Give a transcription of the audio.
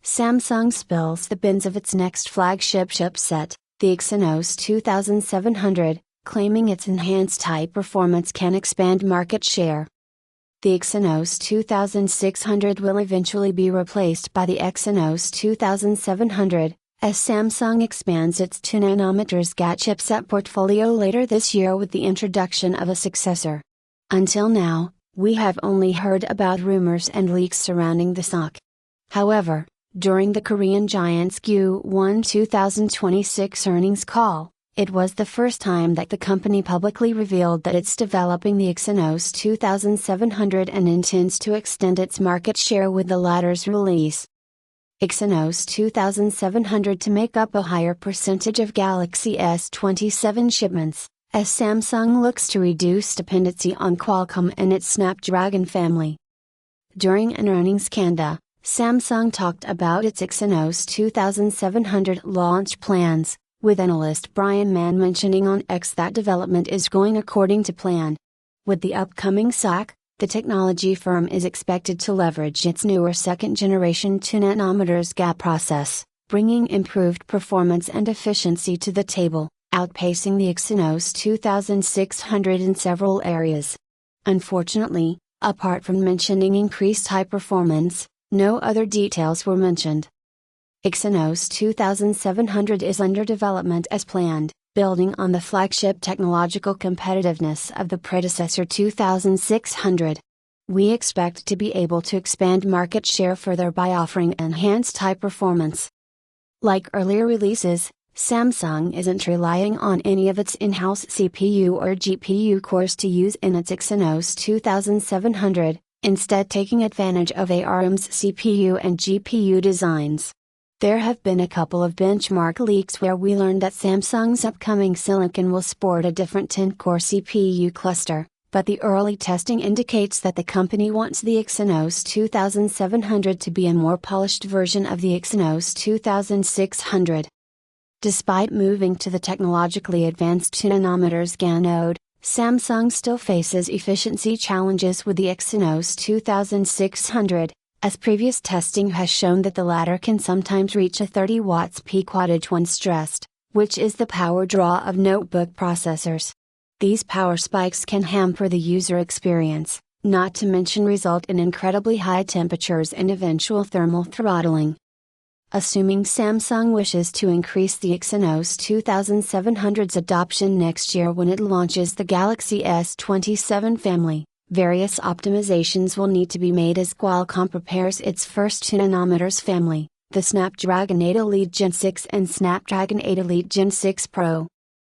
Samsung spills the beans of its next flagship chipset, the Exynos 2700, claiming its enhanced high performance can expand market share. The Exynos 2600 will eventually be replaced by the Exynos 2700, as Samsung expands its 2nm GAA chipset portfolio later this year with the introduction of a successor. Until now, we have only heard about rumors and leaks surrounding the SoC. However, during the Korean giant's Q1 2026 earnings call, it was the first time that the company publicly revealed that it's developing the Exynos 2700 and intends to extend its market share with the latter's release. Exynos 2700 to make up a higher percentage of Galaxy S27 shipments, as Samsung looks to reduce dependency on Qualcomm and its Snapdragon family. During an earnings canda, Samsung talked about its Exynos 2700 launch plans, with analyst Brian Mann mentioning on X that development is going according to plan. With the upcoming SoC, the technology firm is expected to leverage its newer second-generation 2nm GAA process, bringing improved performance and efficiency to the table, outpacing the Exynos 2600 in several areas. Unfortunately, apart from mentioning increased high performance, no other details were mentioned. Exynos 2700 is under development as planned, building on the flagship technological competitiveness of the predecessor 2600. We expect to be able to expand market share further by offering enhanced high performance. Like earlier releases, Samsung isn't relying on any of its in-house CPU or GPU cores to use in its Exynos 2700, instead taking advantage of ARM's CPU and GPU designs. There have been a couple of benchmark leaks where we learned that Samsung's upcoming silicon will sport a different 10-core CPU cluster, but the early testing indicates that the company wants the Exynos 2700 to be a more polished version of the Exynos 2600. Despite moving to the technologically advanced 2nm GAA node, Samsung still faces efficiency challenges with the Exynos 2600, as previous testing has shown that the latter can sometimes reach a 30 watts peak wattage when stressed, which is the power draw of notebook processors. These power spikes can hamper the user experience, not to mention result in incredibly high temperatures and eventual thermal throttling. Assuming Samsung wishes to increase the Exynos 2700's adoption next year when it launches the Galaxy S27 family, various optimizations will need to be made as Qualcomm prepares its first 2nm family, the Snapdragon 8 Elite Gen 6 and Snapdragon 8 Elite Gen 6 Pro.